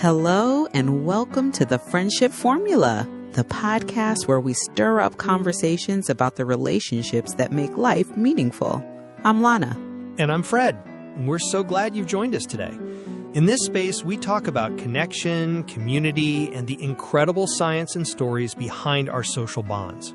Hello and welcome to The Friendship Formula, the podcast where we stir up conversations about the relationships that make life meaningful. I'm Lana. And I'm Fred. We're so glad you've joined us today. In this space, we talk about connection, community, and the incredible science and stories behind our social bonds.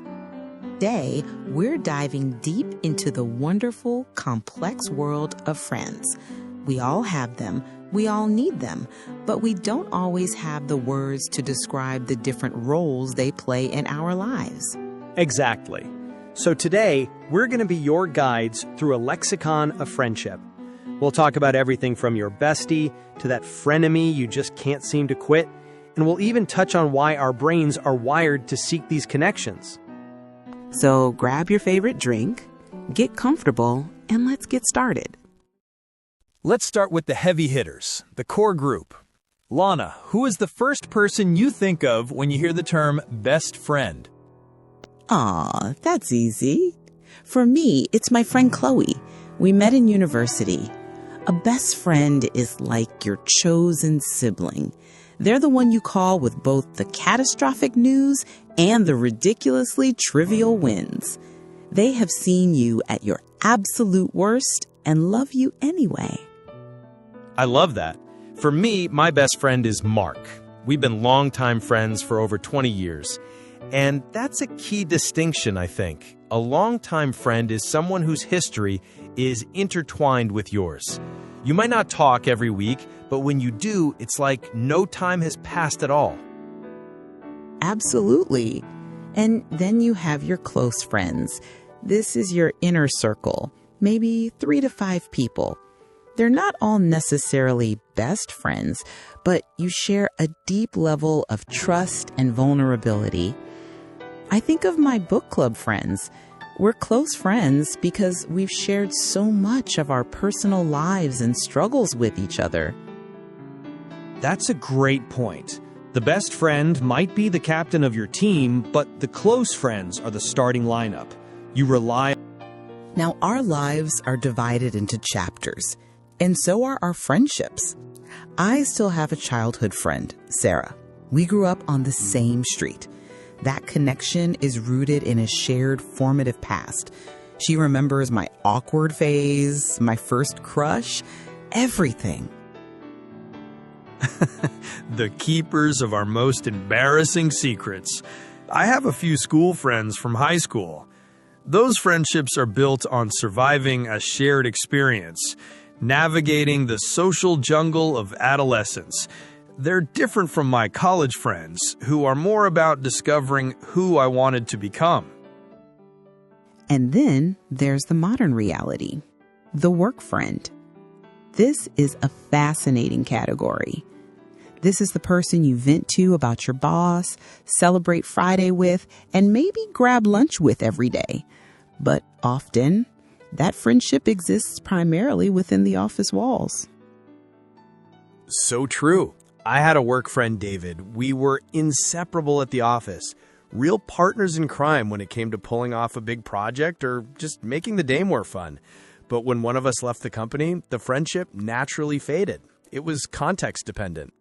Today, we're diving deep into the wonderful, complex world of friends. We all have them. We all need them, but we don't always have the words to describe the different roles they play in our lives. Exactly. So today, we're going to be your guides through a lexicon of friendship. We'll talk about everything from your bestie to that frenemy you just can't seem to quit, and we'll even touch on why our brains are wired to seek these connections. So grab your favorite drink, get comfortable, and let's get started. Let's start with the heavy hitters, the core group. Lana, who is the first person you think of when you hear the term best friend? Aw, that's easy. For me, it's my friend Chloe. We met in university. A best friend is like your chosen sibling. They're the one you call with both the catastrophic news and the ridiculously trivial wins. They have seen you at your absolute worst and love you anyway. I love that. For me, my best friend is Mark. We've been longtime friends for over 20 years. And that's a key distinction, I think. A longtime friend is someone whose history is intertwined with yours. You might not talk every week, but when you do, it's like no time has passed at all. Absolutely. And then you have your close friends. This is your inner circle, maybe 3 to 5 people. They're not all necessarily best friends, but you share a deep level of trust and vulnerability. I think of my book club friends. We're close friends because we've shared so much of our personal lives and struggles with each other. That's a great point. The best friend might be the captain of your team, but the close friends are the starting lineup. You rely on. Now, our lives are divided into chapters, and so are our friendships. I still have a childhood friend, Sarah. We grew up on the same street. That connection is rooted in a shared formative past. She remembers my awkward phase, my first crush, everything. The keepers of our most embarrassing secrets. I have a few school friends from high school. Those friendships are built on surviving a shared experience, navigating the social jungle of adolescence. They're different from my college friends, who are more about discovering who I wanted to become. And then there's the modern reality, the work friend. This is a fascinating category. This is the person you vent to about your boss, celebrate Friday with, and maybe grab lunch with every day. But often, that friendship exists primarily within the office walls. So true. I had a work friend, David. We were inseparable at the office. Real partners in crime when it came to pulling off a big project or just making the day more fun. But when one of us left the company, the friendship naturally faded. It was context dependent.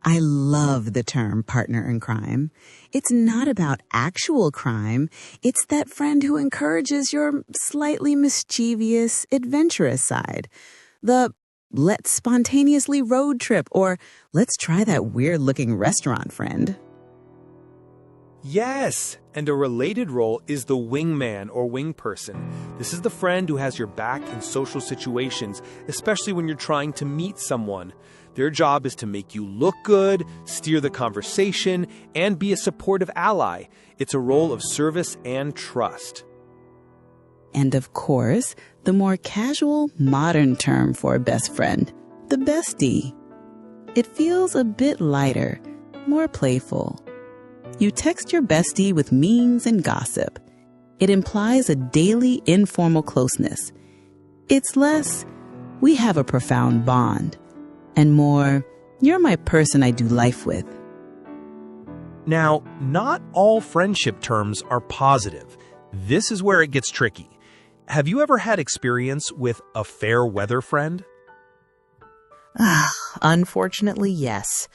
I love the term partner in crime. It's not about actual crime. It's that friend who encourages your slightly mischievous, adventurous side. The let's spontaneously road trip or let's try that weird-looking restaurant friend. Yes, and a related role is the wingman or wing person. This is the friend who has your back in social situations, especially when you're trying to meet someone. Their job is to make you look good, steer the conversation, and be a supportive ally. It's a role of service and trust. And of course, the more casual, modern term for a best friend, the bestie. It feels a bit lighter, more playful. You text your bestie with memes and gossip. It implies a daily informal closeness. It's less, we have a profound bond, and more, you're my person I do life with. Now, not all friendship terms are positive. This is where it gets tricky. Have you ever had experience with a fair weather friend? Unfortunately, yes.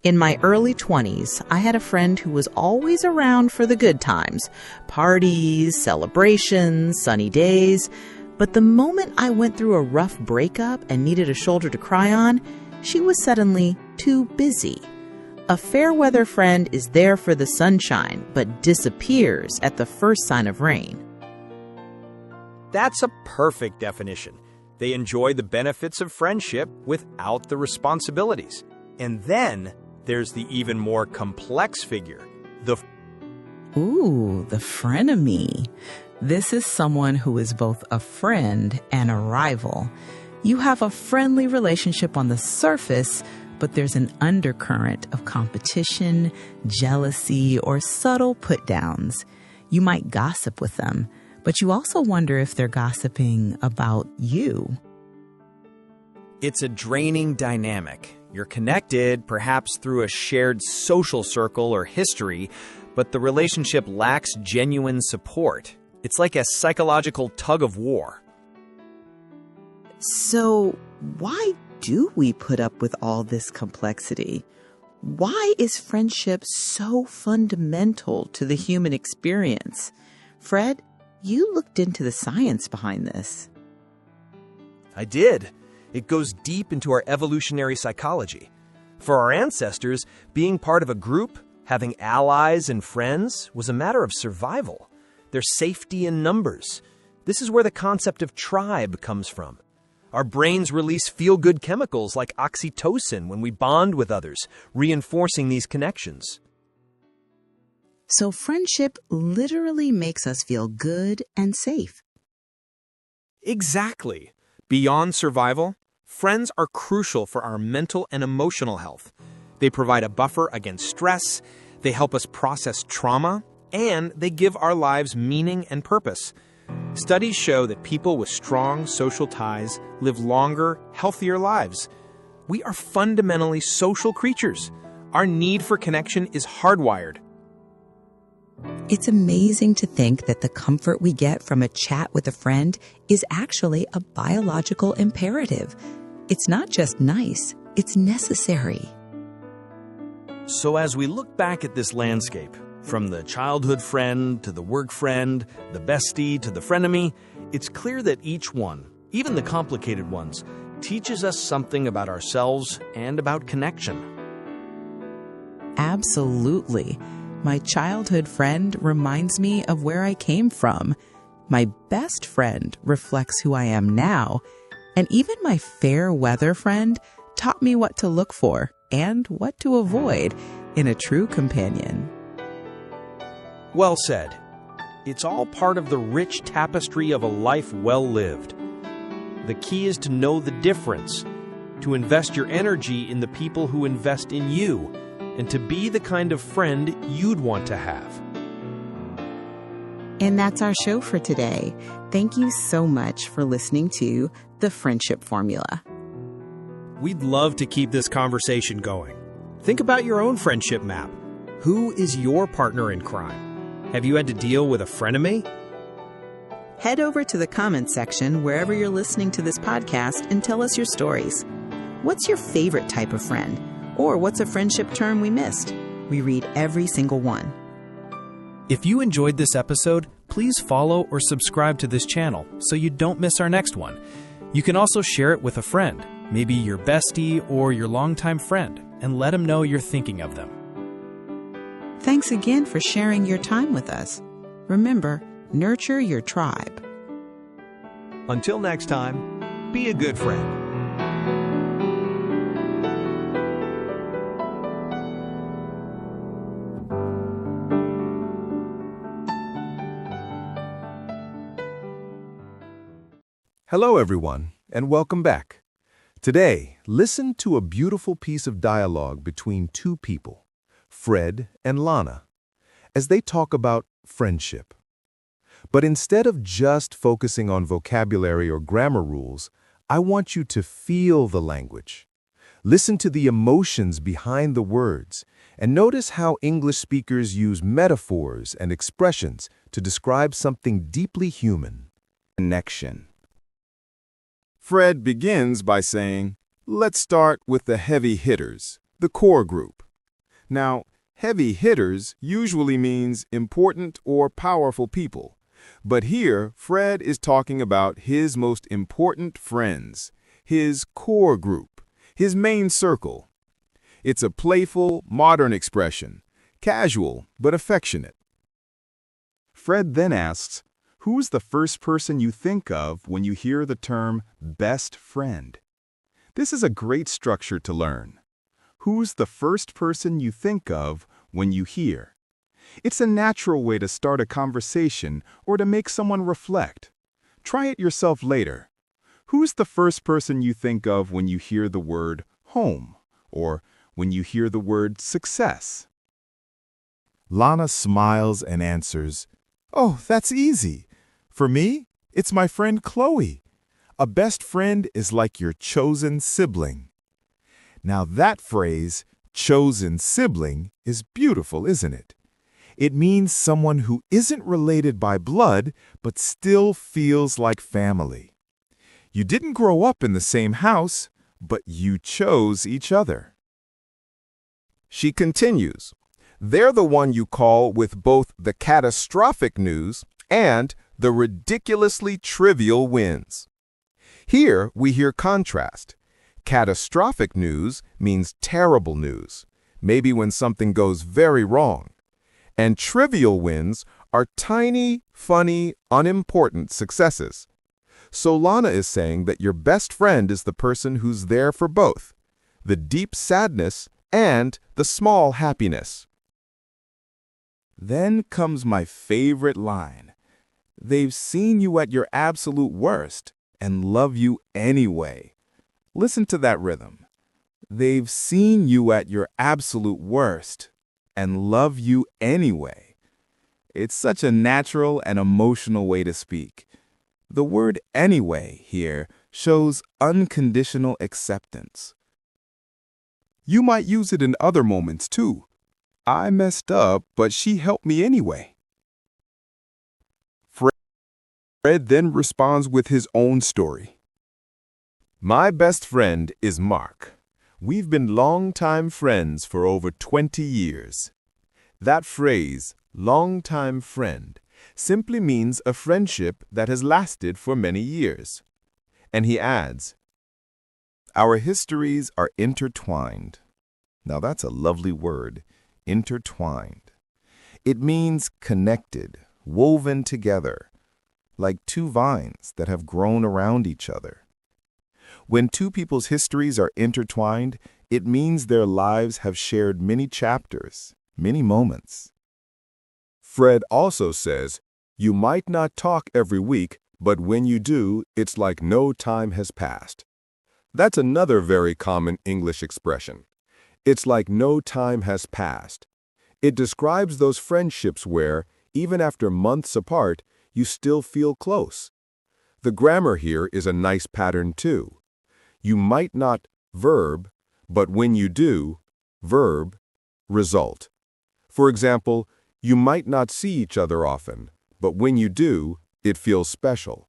In my early 20s, I had a friend who was always around for the good times, parties, celebrations, sunny days. But the moment I went through a rough breakup and needed a shoulder to cry on, she was suddenly too busy. A fair weather friend is there for the sunshine, but disappears at the first sign of rain. That's a perfect definition. They enjoy the benefits of friendship without the responsibilities. And then there's the even more complex figure, the frenemy. This is someone who is both a friend and a rival. You have a friendly relationship on the surface, but there's an undercurrent of competition, jealousy, or subtle put-downs. You might gossip with them, but you also wonder if they're gossiping about you. It's a draining dynamic. You're connected, perhaps through a shared social circle or history, but the relationship lacks genuine support. It's like a psychological tug of war. So, why do we put up with all this complexity? Why is friendship so fundamental to the human experience? Fred, you looked into the science behind this. I did. It goes deep into our evolutionary psychology. For our ancestors, being part of a group, having allies and friends, was a matter of survival. There's safety in numbers. This is where the concept of tribe comes from. Our brains release feel-good chemicals like oxytocin when we bond with others, reinforcing these connections. So friendship literally makes us feel good and safe. Exactly. Beyond survival, friends are crucial for our mental and emotional health. They provide a buffer against stress, they help us process trauma, and they give our lives meaning and purpose. Studies show that people with strong social ties live longer, healthier lives. We are fundamentally social creatures. Our need for connection is hardwired. It's amazing to think that the comfort we get from a chat with a friend is actually a biological imperative. It's not just nice, it's necessary. So as we look back at this landscape, from the childhood friend to the work friend, the bestie to the frenemy, it's clear that each one, even the complicated ones, teaches us something about ourselves and about connection. Absolutely. My childhood friend reminds me of where I came from. My best friend reflects who I am now. And even my fair weather friend taught me what to look for and what to avoid in a true companion. Well said. It's all part of the rich tapestry of a life well lived. The key is to know the difference, to invest your energy in the people who invest in you, and to be the kind of friend you'd want to have. And that's our show for today. Thank you so much for listening to The Friendship Formula. We'd love to keep this conversation going. Think about your own friendship map. Who is your partner in crime? Have you had to deal with a frenemy? Head over to the comments section wherever you're listening to this podcast and tell us your stories. What's your favorite type of friend? Or what's a friendship term we missed? We read every single one. If you enjoyed this episode, please follow or subscribe to this channel so you don't miss our next one. You can also share it with a friend, maybe your bestie or your longtime friend, and let them know you're thinking of them. Thanks again for sharing your time with us. Remember, nurture your tribe. Until next time, be a good friend. Hello, everyone, and welcome back. Today, listen to a beautiful piece of dialogue between two people, Fred and Lana, as they talk about friendship. But instead of just focusing on vocabulary or grammar rules, I want you to feel the language. Listen to the emotions behind the words, and notice how English speakers use metaphors and expressions to describe something deeply human: connection. Fred begins by saying, Let's start with the heavy hitters, the core group. Now, heavy hitters usually means important or powerful people. But here, Fred is talking about his most important friends, his core group, his main circle. It's a playful, modern expression, casual but affectionate. Fred then asks, who's the first person you think of when you hear the term best friend? This is a great structure to learn. Who's the first person you think of when you hear? It's a natural way to start a conversation or to make someone reflect. Try it yourself later. Who's the first person you think of when you hear the word home or when you hear the word success? Lana smiles and answers, "Oh, that's easy. For me, it's my friend Chloe. A best friend is like your chosen sibling." Now that phrase, chosen sibling, is beautiful, isn't it? It means someone who isn't related by blood, but still feels like family. You didn't grow up in the same house, but you chose each other. She continues, they're the one you call with both the catastrophic news and the ridiculously trivial wins. Here we hear contrast. Catastrophic news means terrible news, maybe when something goes very wrong. And trivial wins are tiny, funny, unimportant successes. So Lana is saying that your best friend is the person who's there for both, the deep sadness and the small happiness. Then comes my favorite line. They've seen you at your absolute worst and love you anyway. Listen to that rhythm. They've seen you at your absolute worst and love you anyway. It's such a natural and emotional way to speak. The word anyway here shows unconditional acceptance. You might use it in other moments too. I messed up, but she helped me anyway. Fred then responds with his own story. My best friend is Mark. We've been longtime friends for over 20 years. That phrase, longtime friend, simply means a friendship that has lasted for many years. And he adds, our histories are intertwined. Now that's a lovely word, intertwined. It means connected, woven together, like two vines that have grown around each other. When two people's histories are intertwined, it means their lives have shared many chapters, many moments. Fred also says, you might not talk every week, but when you do, it's like no time has passed. That's another very common English expression. It's like no time has passed. It describes those friendships where, even after months apart, you still feel close. The grammar here is a nice pattern too. You might not verb, but when you do, verb, result. For example, you might not see each other often, but when you do, it feels special.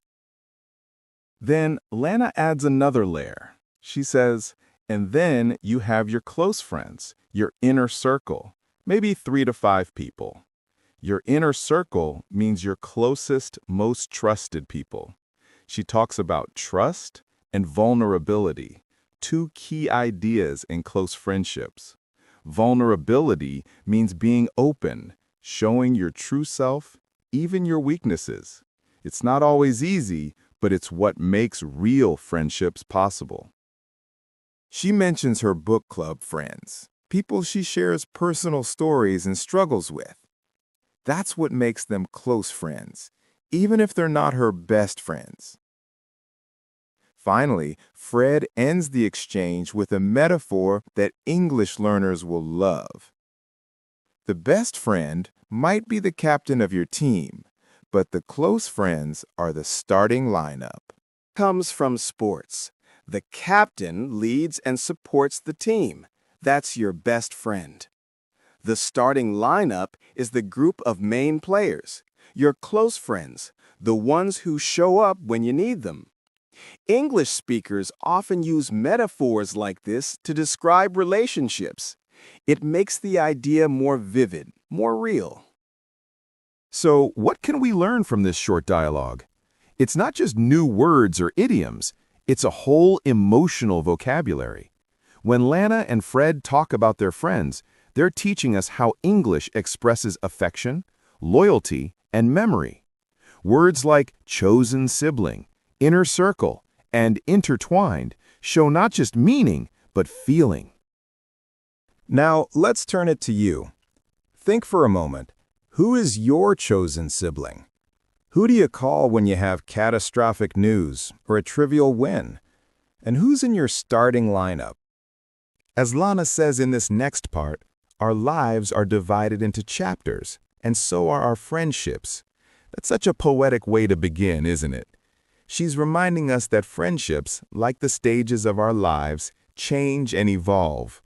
Then Lana adds another layer. She says, and then you have your close friends, your inner circle, maybe 3 to 5 people. Your inner circle means your closest, most trusted people. She talks about trust and vulnerability, two key ideas in close friendships. Vulnerability means being open, showing your true self, even your weaknesses. It's not always easy, but it's what makes real friendships possible. She mentions her book club friends, people she shares personal stories and struggles with. That's what makes them close friends, even if they're not her best friends. Finally, Fred ends the exchange with a metaphor that English learners will love. The best friend might be the captain of your team, but the close friends are the starting lineup. Comes from sports. The captain leads and supports the team. That's your best friend. The starting lineup is the group of main players, your close friends, the ones who show up when you need them. English speakers often use metaphors like this to describe relationships. It makes the idea more vivid, more real. So, what can we learn from this short dialogue? It's not just new words or idioms, it's a whole emotional vocabulary. When Lana and Fred talk about their friends, they're teaching us how English expresses affection, loyalty, and memory. Words like chosen sibling, inner circle, and intertwined show not just meaning, but feeling. Now, let's turn it to you. Think for a moment. Who is your chosen sibling? Who do you call when you have catastrophic news or a trivial win? And who's in your starting lineup? As Lana says in this next part, our lives are divided into chapters, and so are our friendships. That's such a poetic way to begin, isn't it? She's reminding us that friendships, like the stages of our lives, change and evolve.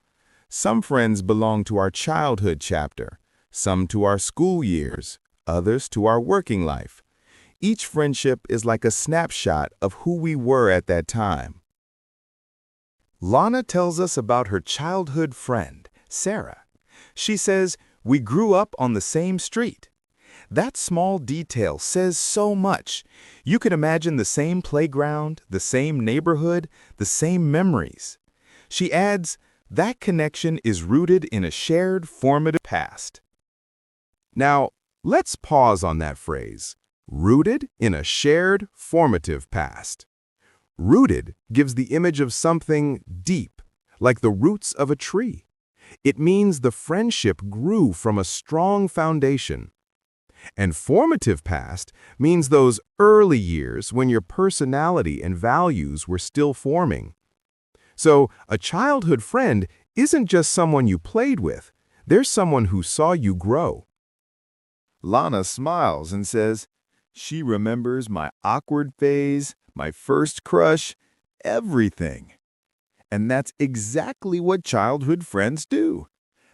Some friends belong to our childhood chapter, some to our school years, others to our working life. Each friendship is like a snapshot of who we were at that time. Lana tells us about her childhood friend, Sarah. She says, "We grew up on the same street." That small detail says so much. You can imagine the same playground, the same neighborhood, the same memories. She adds, that connection is rooted in a shared formative past. Now, let's pause on that phrase, rooted in a shared formative past. Rooted gives the image of something deep, like the roots of a tree. It means the friendship grew from a strong foundation. And formative past means those early years when your personality and values were still forming. So, a childhood friend isn't just someone you played with, they're someone who saw you grow. Lana smiles and says, "She remembers my awkward phase, my first crush, everything." And that's exactly what childhood friends do.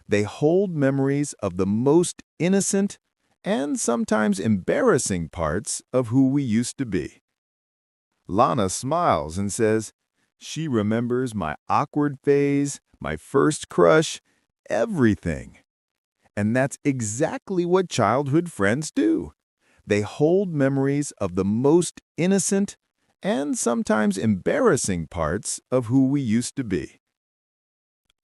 They hold memories of the most innocent and sometimes embarrassing parts of who we used to be. Lana smiles and says, "She remembers my awkward phase, my first crush, everything." And that's exactly what childhood friends do. They hold memories of the most innocent and sometimes embarrassing parts of who we used to be.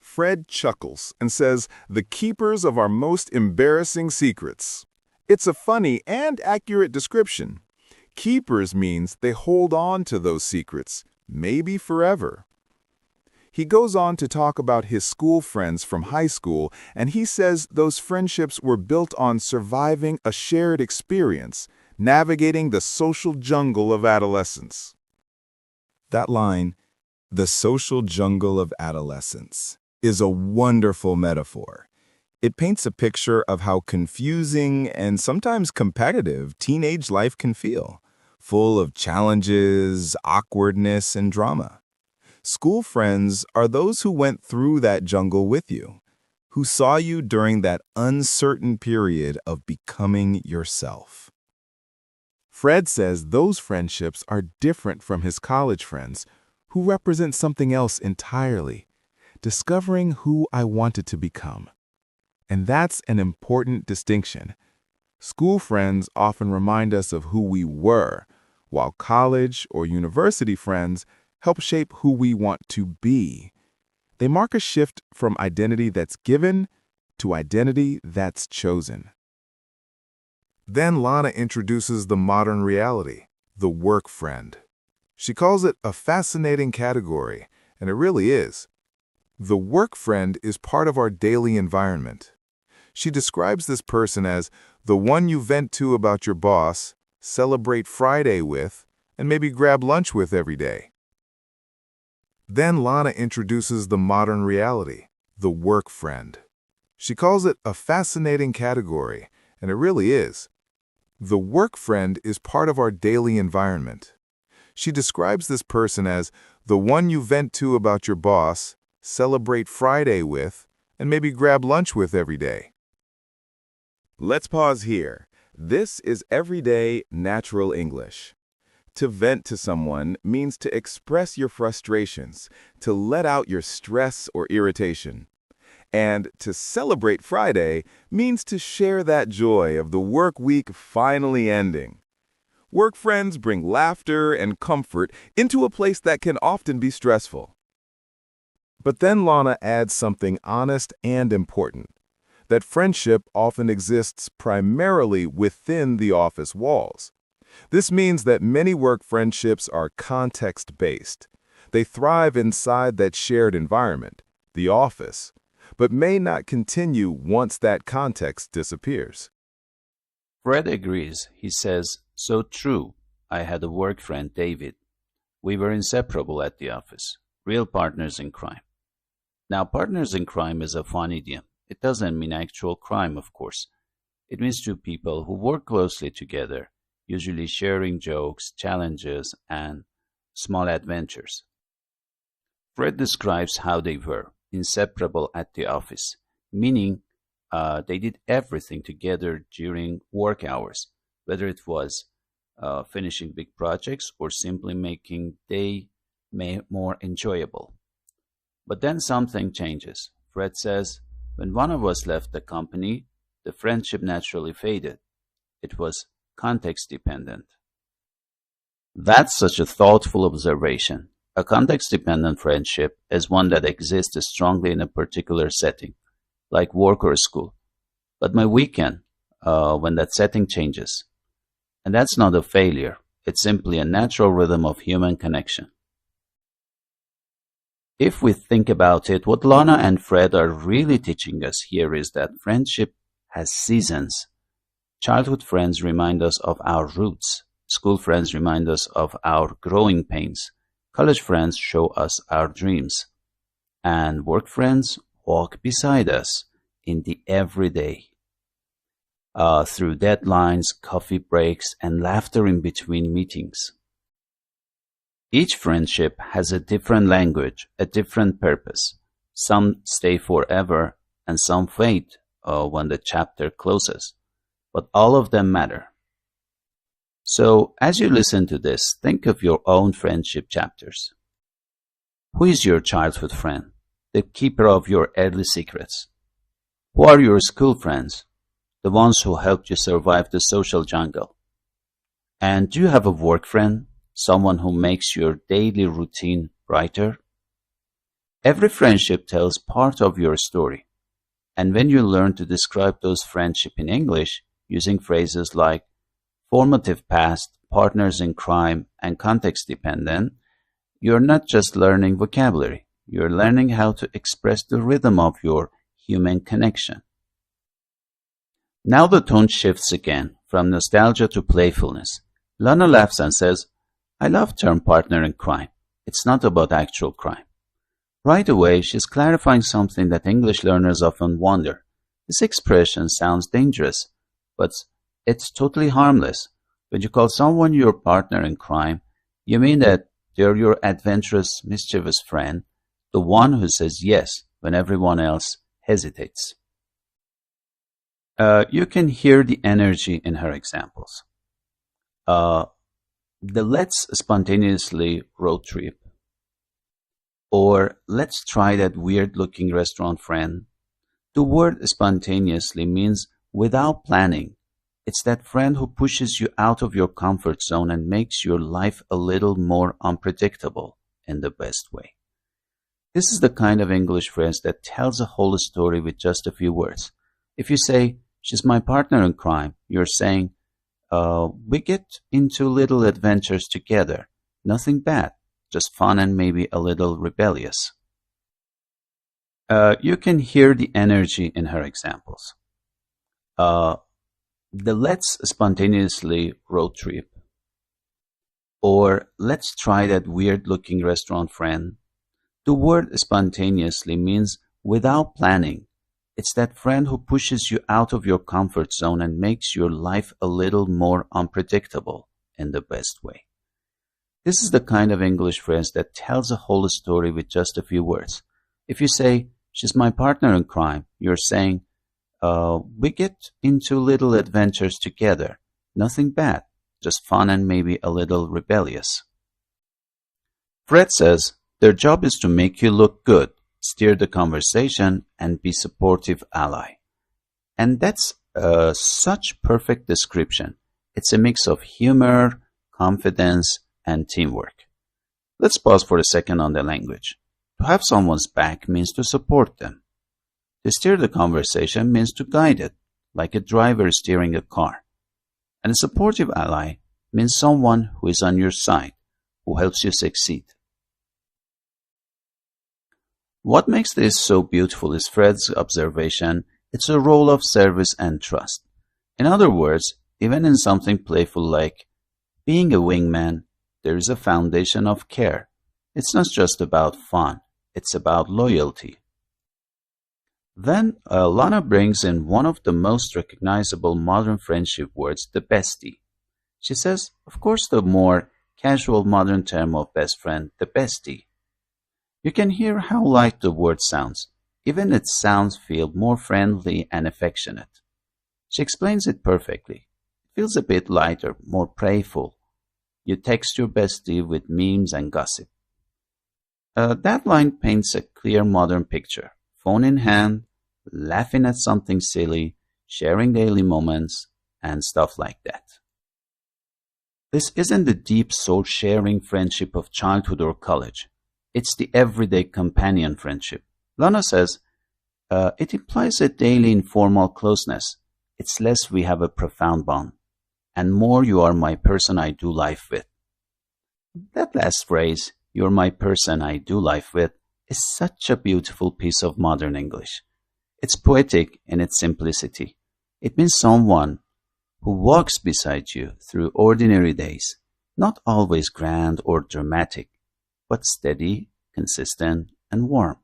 Fred chuckles and says, "The keepers of our most embarrassing secrets." It's a funny and accurate description. Keepers means they hold on to those secrets, maybe forever. He goes on to talk about his school friends from high school, and he says those friendships were built on surviving a shared experience, navigating the social jungle of adolescence. That line, "the social jungle of adolescence," is a wonderful metaphor. It paints a picture of how confusing and sometimes competitive teenage life can feel, full of challenges, awkwardness, and drama. School friends are those who went through that jungle with you, who saw you during that uncertain period of becoming yourself. Fred says those friendships are different from his college friends, who represent something else entirely, discovering who I wanted to become. And that's an important distinction. School friends often remind us of who we were, while college or university friends help shape who we want to be. They mark a shift from identity that's given to identity that's chosen. Then Lana introduces the modern reality, the work friend. She calls it a fascinating category, and it really is. The work friend is part of our daily environment. She describes this person as the one you vent to about your boss, celebrate Friday with, and maybe grab lunch with every day. Then Lana introduces the modern reality, the work friend. She calls it a fascinating category, and it really is. The work friend is part of our daily environment. She describes this person as the one you vent to about your boss, celebrate Friday with, and maybe grab lunch with every day. Let's pause here. This is everyday natural English. To vent to someone means to express your frustrations, to let out your stress or irritation. And to celebrate Friday means to share that joy of the work week finally ending. Work friends bring laughter and comfort into a place that can often be stressful. But then Lana adds something honest and important, that friendship often exists primarily within the office walls. This means that many work friendships are context-based. They thrive inside that shared environment, the office, but may not continue once that context disappears. Fred agrees. He says, "So true. I had a work friend, David. We were inseparable at the office, real partners in crime." Now, partners in crime is a fun idiom. It doesn't mean actual crime, of course. It means two people who work closely together, usually sharing jokes, challenges, and small adventures. Fred describes how they were inseparable at the office, meaning they did everything together during work hours, whether it was finishing big projects or simply making day more enjoyable. But then something changes. Fred says, when one of us left the company, the friendship naturally faded. It was context dependent. That's such a thoughtful observation. A context-dependent friendship is one that exists strongly in a particular setting, like work or school. But my weekend, when that setting changes. And that's not a failure. It's simply a natural rhythm of human connection. If we think about it, what Lana and Fred are really teaching us here is that friendship has seasons. Childhood friends remind us of our roots. School friends remind us of our growing pains. College friends show us our dreams. And work friends walk beside us in the everyday. Through deadlines, coffee breaks, and laughter in between meetings. Each friendship has a different language, a different purpose. Some stay forever, and some fade when the chapter closes. But all of them matter. So, as you listen to this, think of your own friendship chapters. Who is your childhood friend, the keeper of your early secrets? Who are your school friends, the ones who helped you survive the social jungle? And do you have a work friend, someone who makes your daily routine brighter? Every friendship tells part of your story. And when you learn to describe those friendships in English, using phrases like formative past, partners in crime, and context dependent, you're not just learning vocabulary. You're learning how to express the rhythm of your human connection. Now the tone shifts again, from nostalgia to playfulness. Lana laughs and says, "I love term partner in crime. It's not about actual crime." Right away, she's clarifying something that English learners often wonder. This expression sounds dangerous, but it's totally harmless. When you call someone your partner in crime, you mean that they're your adventurous, mischievous friend, the one who says yes when everyone else hesitates. You can hear the energy in her examples. The let's spontaneously road trip, or let's try that weird-looking restaurant friend. The word spontaneously means without planning. It's that friend who pushes you out of your comfort zone and makes your life a little more unpredictable in the best way. This is the kind of English phrase that tells a whole story with just a few words. If you say, "She's my partner in crime," you're saying, we get into little adventures together. Nothing bad, just fun and maybe a little rebellious. You can hear the energy in her examples. The let's spontaneously road trip, or let's try that weird-looking restaurant friend. The word spontaneously means without planning. It's that friend who pushes you out of your comfort zone and makes your life a little more unpredictable in the best way. This is the kind of English phrase that tells a whole story with just a few words. If you say, "She's my partner in crime," you're saying, we get into little adventures together. Nothing bad, just fun and maybe a little rebellious. Fred says their job is to make you look good, steer the conversation, and be supportive ally. And that's such perfect description. It's a mix of humor, confidence, and teamwork. Let's pause for a second on the language. To have someone's back means to support them. To steer the conversation means to guide it, like a driver steering a car. And a supportive ally means someone who is on your side, who helps you succeed. What makes this so beautiful is Fred's observation: it's a role of service and trust. In other words, even in something playful like being a wingman, there is a foundation of care. It's not just about fun, it's about loyalty. Then Lana brings in one of the most recognizable modern friendship words, the bestie. She says, of course, the more casual modern term of best friend, the bestie. You can hear how light the word sounds. Even its sounds feel more friendly and affectionate. She explains it perfectly. It feels a bit lighter, more playful. You text your bestie with memes and gossip. That line paints a clear modern picture. Phone in hand, laughing at something silly, sharing daily moments, and stuff like that. This isn't the deep soul-sharing friendship of childhood or college. It's the everyday companion friendship. Lana says, it implies a daily informal closeness. It's less we have a profound bond, and more you are my person I do life with. That last phrase, you're my person I do life with, is such a beautiful piece of modern English. It's poetic in its simplicity. It means someone who walks beside you through ordinary days, not always grand or dramatic, but steady, consistent, and warm.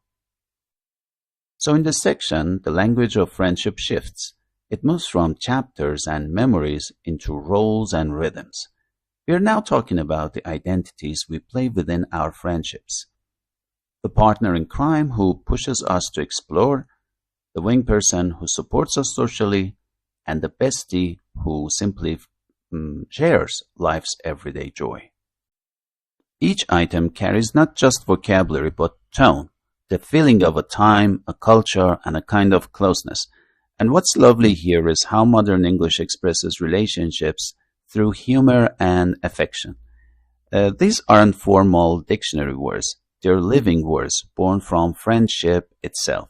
So in this section, the language of friendship shifts. It moves from chapters and memories into roles and rhythms. We are now talking about the identities we play within our friendships. The partner in crime who pushes us to explore, the wing person who supports us socially, and the bestie who simply shares life's everyday joy. Each item carries not just vocabulary but tone, the feeling of a time, a culture, and a kind of closeness. And what's lovely here is how modern English expresses relationships through humor and affection. These aren't formal dictionary words. They're living words born from friendship itself.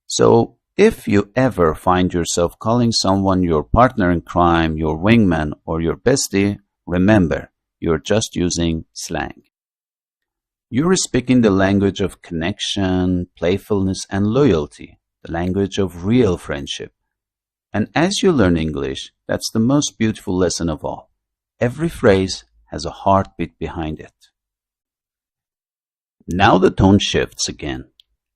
So, if you ever find yourself calling someone your partner in crime, your wingman, or your bestie, remember, you're just using slang. You're speaking the language of connection, playfulness, and loyalty, the language of real friendship. And as you learn English, that's the most beautiful lesson of all. Every phrase has a heartbeat behind it. Now the tone shifts again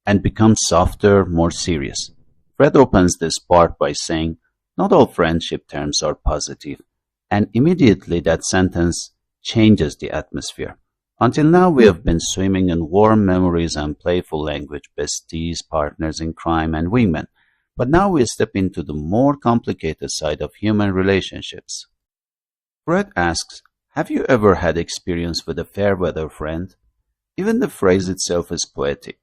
and becomes softer, more serious. Fred opens this part by saying, not all friendship terms are positive, and immediately that sentence changes the atmosphere. Until now we have been swimming in warm memories and playful language, besties, partners in crime, and wingmen. But now we step into the more complicated side of human relationships. Fred asks, have you ever had experience with a fair weather friend? Even the phrase itself is poetic.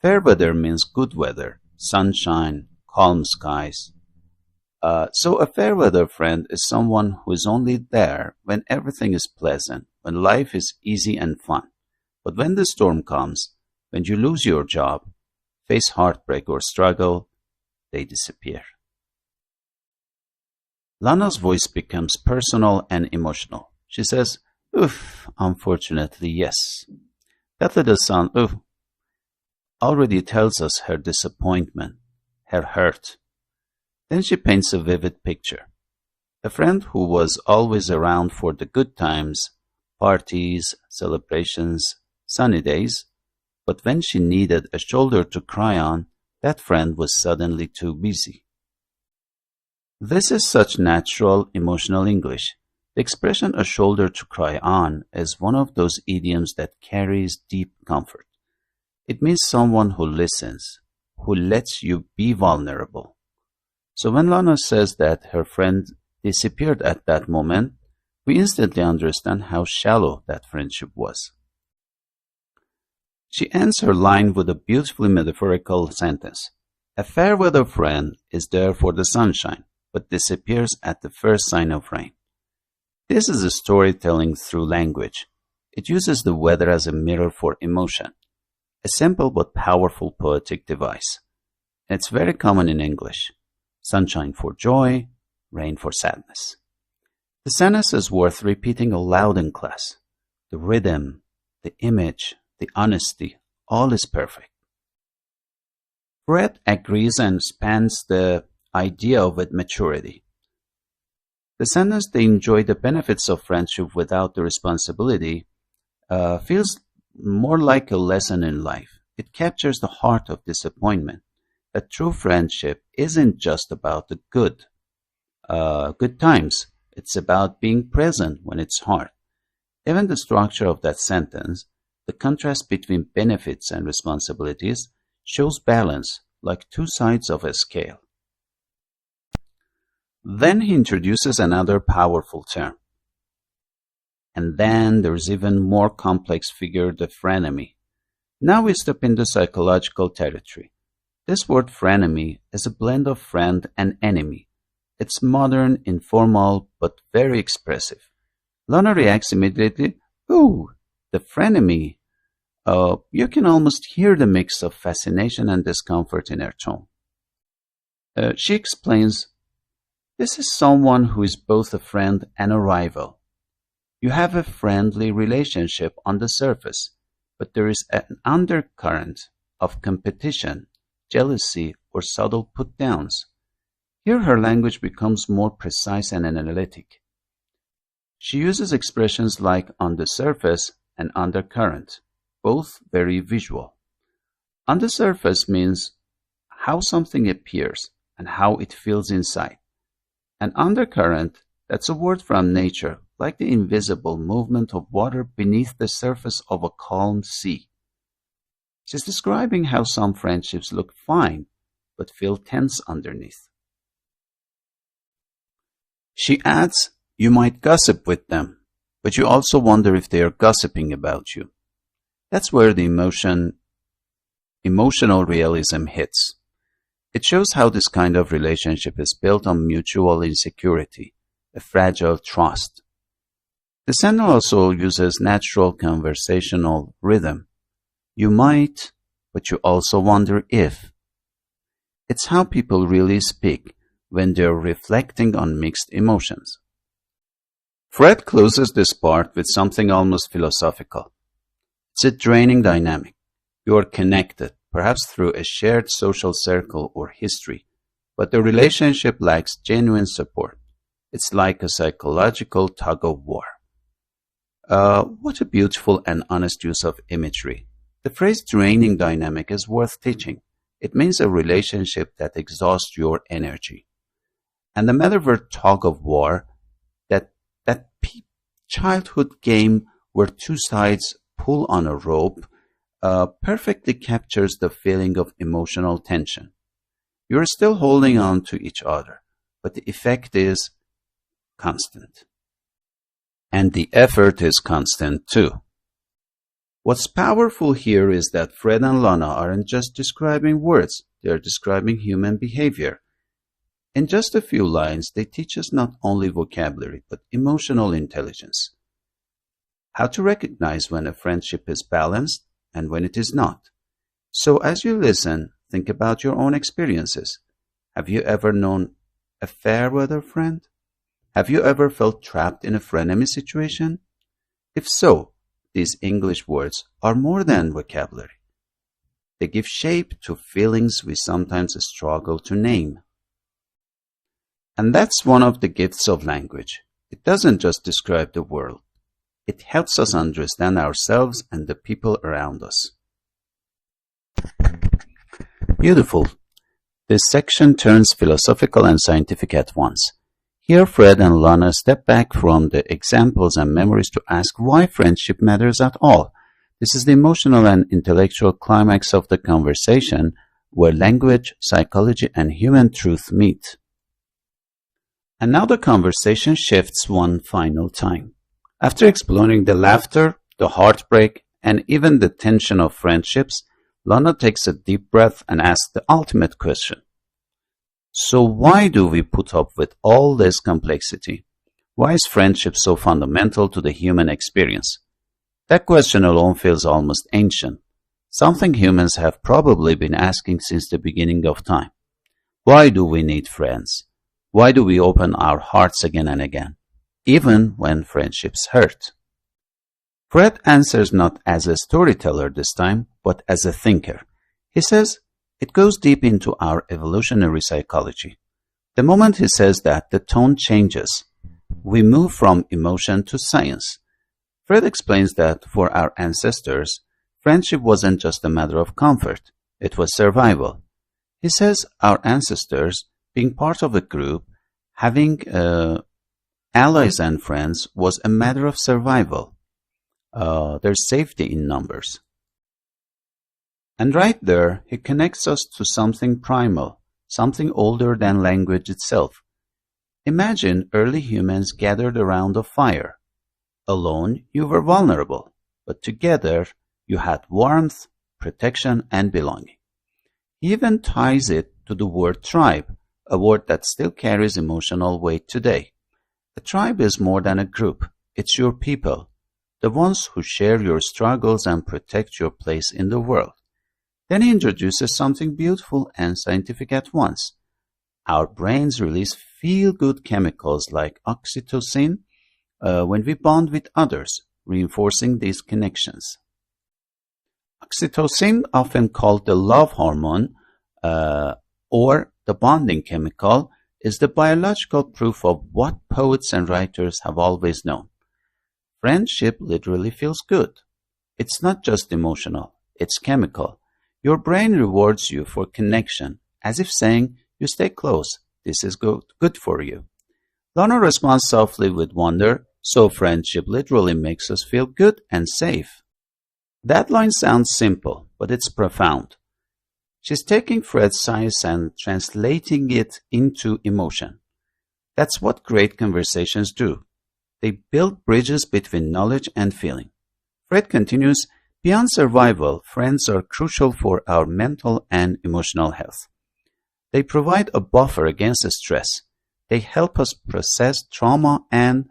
Fair weather means good weather, sunshine, calm skies. So a fair weather friend is someone who is only there when everything is pleasant, when life is easy and fun. But when the storm comes, when you lose your job, face heartbreak or struggle, they disappear. Lana's voice becomes personal and emotional. She says, oof, unfortunately, yes. That little sound, oof, already tells us her disappointment, her hurt. Then she paints a vivid picture. A friend who was always around for the good times, parties, celebrations, sunny days, but when she needed a shoulder to cry on, that friend was suddenly too busy. This is such natural, emotional English. The expression a shoulder to cry on is one of those idioms that carries deep comfort. It means someone who listens, who lets you be vulnerable. So when Lana says that her friend disappeared at that moment, we instantly understand how shallow that friendship was. She ends her line with a beautifully metaphorical sentence. A fair-weather friend is there for the sunshine, but disappears at the first sign of rain. This is a storytelling through language. It uses the weather as a mirror for emotion, a simple but powerful poetic device. And it's very common in English. Sunshine for joy, rain for sadness. The sentence is worth repeating aloud in class. The rhythm, the image, the honesty, all is perfect. Fred agrees and spans the idea of it maturity. The sentence, they enjoy the benefits of friendship without the responsibility, feels more like a lesson in life. It captures the heart of disappointment. That true friendship isn't just about the good times. It's about being present when it's hard. Even the structure of that sentence, the contrast between benefits and responsibilities, shows balance, like two sides of a scale. Then he introduces another powerful term. And then there's even more complex figure, the frenemy. Now we step into psychological territory. This word frenemy is a blend of friend and enemy. It's modern, informal, but very expressive. Lana reacts immediately, "Ooh, the frenemy." You can almost hear the mix of fascination and discomfort in her tone. She explains, "This is someone who is both a friend and a rival. You have a friendly relationship on the surface, but there is an undercurrent of competition, jealousy, or subtle put-downs." Here her language becomes more precise and analytic. She uses expressions like on the surface and undercurrent, both very visual. On the surface means how something appears and how it feels inside. An undercurrent, that's a word from nature, like the invisible movement of water beneath the surface of a calm sea. She's describing how some friendships look fine, but feel tense underneath. She adds, you might gossip with them, but you also wonder if they are gossiping about you. That's where the emotional realism hits. It shows how this kind of relationship is built on mutual insecurity, a fragile trust. The sentence also uses natural conversational rhythm. You might, but you also wonder if. It's how people really speak when they're reflecting on mixed emotions. Fred closes this part with something almost philosophical. It's a draining dynamic. You are connected, perhaps through a shared social circle or history, but the relationship lacks genuine support. It's like a psychological tug-of-war. What a beautiful and honest use of imagery. The phrase draining dynamic is worth teaching. It means a relationship that exhausts your energy. And the metaphor tug-of-war, that childhood game where two sides pull on a rope, perfectly captures the feeling of emotional tension. You're still holding on to each other, but the effect is constant. And the effort is constant too. What's powerful here is that Fred and Lana aren't just describing words, they're describing human behavior. In just a few lines, they teach us not only vocabulary, but emotional intelligence. How to recognize when a friendship is balanced and when it is not. So as you listen, think about your own experiences. Have you ever known a fair weather friend? Have you ever felt trapped in a frenemy situation? If so, these English words are more than vocabulary. They give shape to feelings we sometimes struggle to name. And that's one of the gifts of language. It doesn't just describe the world. It helps us understand ourselves and the people around us. Beautiful. This section turns philosophical and scientific at once. Here Fred and Lana step back from the examples and memories to ask why friendship matters at all. This is the emotional and intellectual climax of the conversation where language, psychology, and human truth meet. And now the conversation shifts one final time. After exploring the laughter, the heartbreak, and even the tension of friendships, Lana takes a deep breath and asks the ultimate question. So why do we put up with all this complexity? Why is friendship so fundamental to the human experience? That question alone feels almost ancient, something humans have probably been asking since the beginning of time. Why do we need friends? Why do we open our hearts again and again, even when friendships hurt? Fred answers not as a storyteller this time, but as a thinker. He says, it goes deep into our evolutionary psychology. The moment he says that, the tone changes. We move from emotion to science. Fred explains that for our ancestors, friendship wasn't just a matter of comfort, it was survival. He says our ancestors, being part of a group, having allies and friends was a matter of survival. There's safety in numbers. And right there, he connects us to something primal, something older than language itself. Imagine early humans gathered around a fire. Alone, you were vulnerable, but together, you had warmth, protection, and belonging. He even ties it to the word tribe, a word that still carries emotional weight today. A tribe is more than a group. It's your people, the ones who share your struggles and protect your place in the world. Then he introduces something beautiful and scientific at once. Our brains release feel-good chemicals like oxytocin when we bond with others, reinforcing these connections. Oxytocin, often called the love hormone or the bonding chemical, is the biological proof of what poets and writers have always known. Friendship literally feels good. It's not just emotional, it's chemical. Your brain rewards you for connection, as if saying, you stay close, this is good for you. Lana responds softly with wonder, so friendship literally makes us feel good and safe. That line sounds simple, but it's profound. She's taking Fred's science and translating it into emotion. That's what great conversations do. They build bridges between knowledge and feeling. Fred continues, beyond survival, friends are crucial for our mental and emotional health. They provide a buffer against stress. They help us process trauma and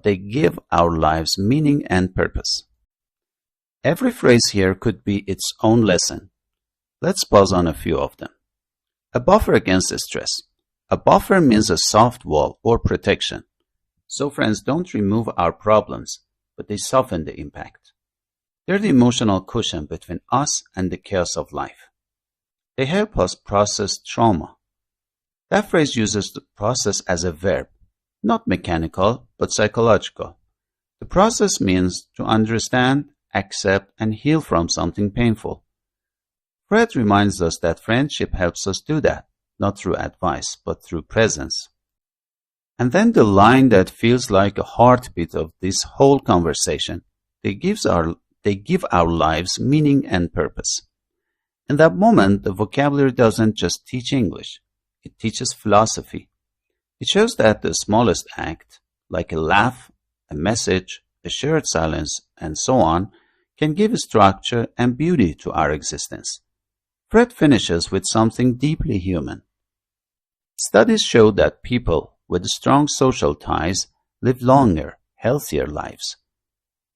they give our lives meaning and purpose. Every phrase here could be its own lesson. Let's pause on a few of them. A buffer against stress. A buffer means a soft wall or protection. So friends don't remove our problems, but they soften the impact. They're the emotional cushion between us and the chaos of life. They help us process trauma. That phrase uses the process as a verb, not mechanical, but psychological. The process means to understand, accept, and heal from something painful. Fred reminds us that friendship helps us do that, not through advice, but through presence. And then the line that feels like a heartbeat of this whole conversation, they give our lives meaning and purpose. In that moment, the vocabulary doesn't just teach English, it teaches philosophy. It shows that the smallest act, like a laugh, a message, a shared silence, and so on, can give structure and beauty to our existence. Fred finishes with something deeply human. Studies show that people with strong social ties live longer, healthier lives.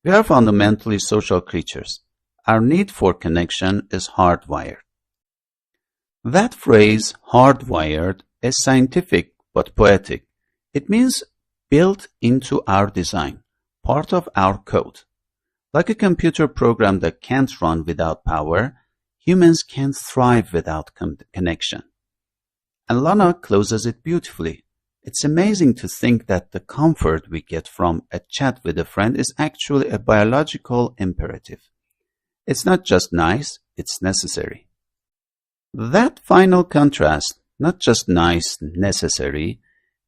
We are fundamentally social creatures. Our need for connection is hardwired. That phrase, hardwired, is scientific but poetic. It means built into our design, part of our code. Like a computer program that can't run without power, humans can't thrive without connection. And Lana closes it beautifully. It's amazing to think that the comfort we get from a chat with a friend is actually a biological imperative. It's not just nice, it's necessary. That final contrast, not just nice, necessary,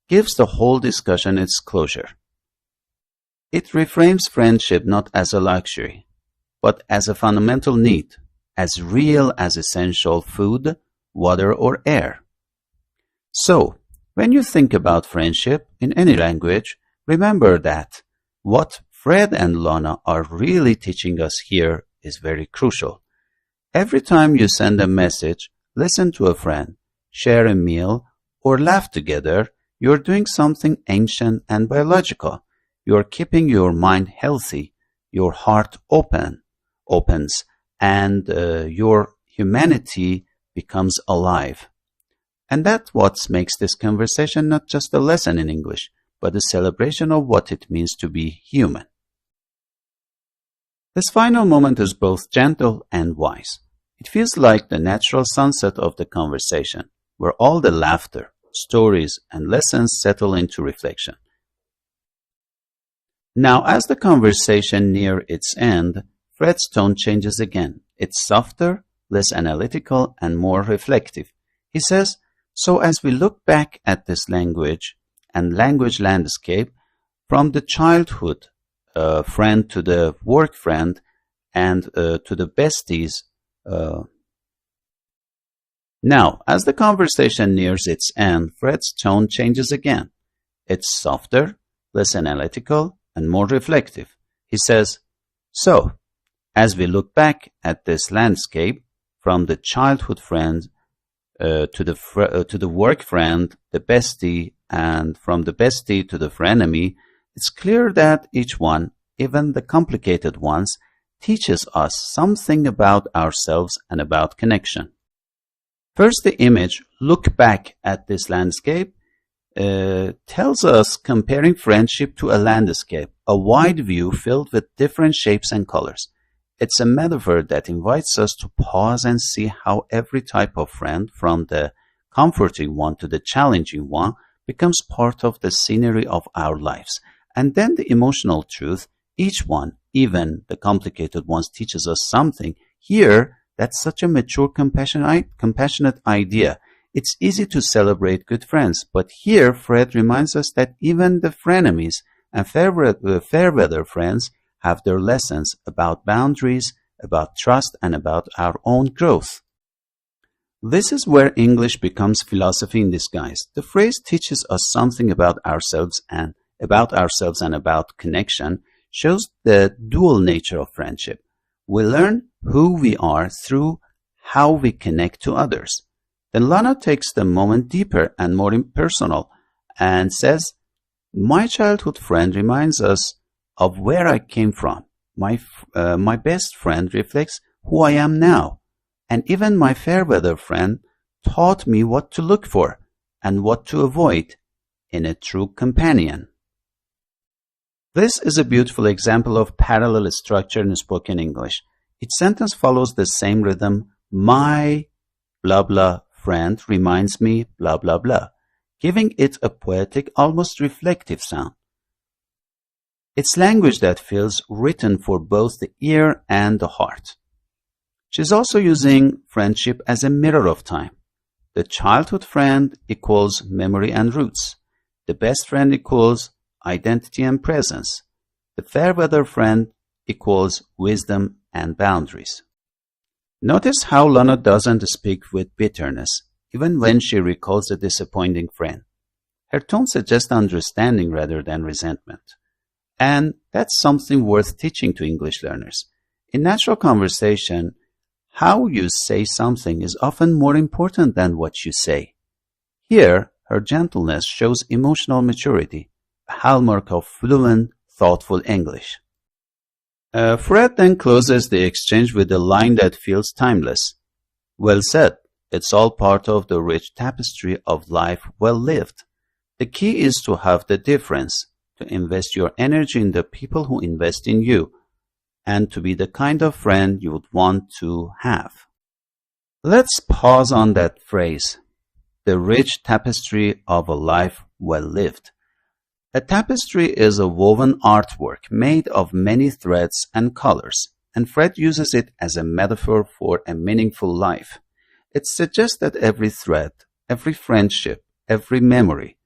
gives the whole discussion its closure. It reframes friendship not as a luxury, but as a fundamental need, as real as essential food, water, or air. So, When you think about friendship in any language, remember that what Fred and Lana are really teaching us here is very crucial. Every time you send a message, listen to a friend, share a meal, or laugh together, you're doing something ancient and biological. You're keeping your mind healthy, your heart opens, and your humanity becomes alive. And that's what makes this conversation not just a lesson in English, but a celebration of what it means to be human. This final moment is both gentle and wise. It feels like the natural sunset of the conversation, where all the laughter, stories, and lessons settle into reflection. Now, as the conversation nears its end, Fred's tone changes again. It's softer, less analytical, and more reflective. He says, "So as we look back at this language and language landscape, from the childhood friend to the work friend and to the besties, now, as the conversation nears its end, Fred's tone changes again. It's softer, less analytical, and more reflective. He says, "So, as we look back at this landscape, from the childhood friend to the work friend, the bestie, and from the bestie to the frenemy, it's clear that each one, even the complicated ones, teaches us something about ourselves and about connection." First, the image, "look back at this landscape," tells us comparing friendship to a landscape, a wide view filled with different shapes and colors. It's a metaphor that invites us to pause and see how every type of friend, from the comforting one to the challenging one, becomes part of the scenery of our lives. And then the emotional truth, each one, even the complicated ones, teaches us something. Here, that's such a mature, compassionate idea. It's easy to celebrate good friends, but here Fred reminds us that even the frenemies and fair-weather friends have their lessons about boundaries, about trust, and about our own growth. This is where English becomes philosophy in disguise. The phrase teaches us something about ourselves and about connection, shows the dual nature of friendship. We learn who we are through how we connect to others. Then Lana takes the moment deeper and more impersonal and says, "My childhood friend reminds us of where I came from. My best friend reflects who I am now. And even my fair-weather friend taught me what to look for and what to avoid in a true companion." This is a beautiful example of parallel structure in spoken English. Each sentence follows the same rhythm. My blah blah friend reminds me blah blah blah, giving it a poetic, almost reflective sound. It's language that feels written for both the ear and the heart. She's also using friendship as a mirror of time. The childhood friend equals memory and roots. The best friend equals identity and presence. The fair-weather friend equals wisdom and boundaries. Notice how Lana doesn't speak with bitterness, even when she recalls a disappointing friend. Her tone suggests understanding rather than resentment. And that's something worth teaching to English learners. In natural conversation, how you say something is often more important than what you say. Here, her gentleness shows emotional maturity, a hallmark of fluent, thoughtful English. Fred then closes the exchange with a line that feels timeless. "Well said. It's all part of the rich tapestry of life well lived. The key is to have the difference, to invest your energy in the people who invest in you, and to be the kind of friend you would want to have." Let's pause on that phrase, the rich tapestry of a life well lived. A tapestry is a woven artwork made of many threads and colors, and Fred uses it as a metaphor for a meaningful life. It suggests that every thread, every friendship, every memory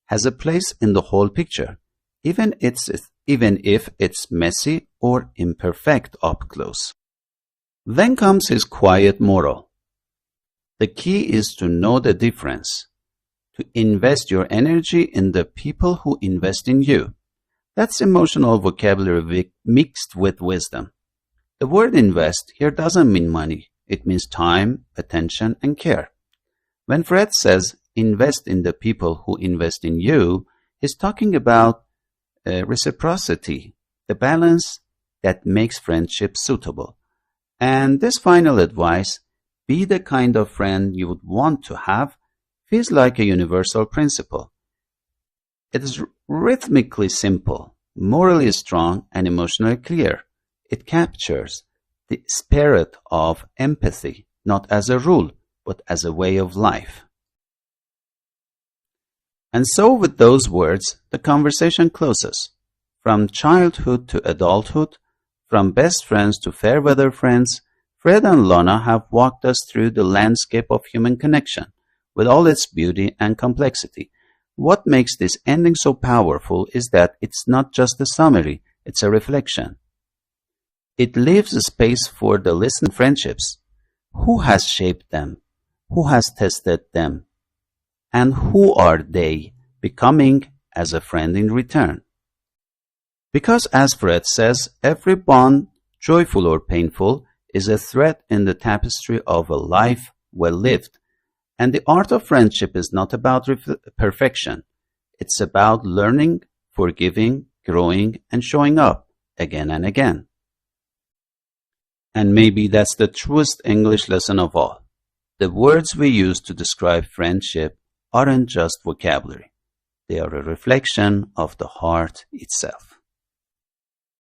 has a place in the whole picture, even if it's messy or imperfect up close. Then comes his quiet moral. The key is to know the difference, to invest your energy in the people who invest in you. That's emotional vocabulary mixed with wisdom. The word invest here doesn't mean money. It means time, attention, and care. When Fred says invest in the people who invest in you, he's talking about reciprocity, the balance that makes friendship suitable. And this final advice, be the kind of friend you would want to have, feels like a universal principle. It is rhythmically simple, morally strong, and emotionally clear. It captures the spirit of empathy, not as a rule, but as a way of life. And so with those words, the conversation closes. From childhood to adulthood, from best friends to fair weather friends, Fred and Lana have walked us through the landscape of human connection, with all its beauty and complexity. What makes this ending so powerful is that it's not just a summary, it's a reflection. It leaves a space for the listening friendships. Who has shaped them? Who has tested them? And who are they becoming as a friend in return? Because as Fred says, every bond, joyful or painful, is a thread in the tapestry of a life well lived. And the art of friendship is not about perfection. It's about learning, forgiving, growing, and showing up again and again. And maybe that's the truest English lesson of all. The words we use to describe friendship aren't just vocabulary. They are a reflection of the heart itself.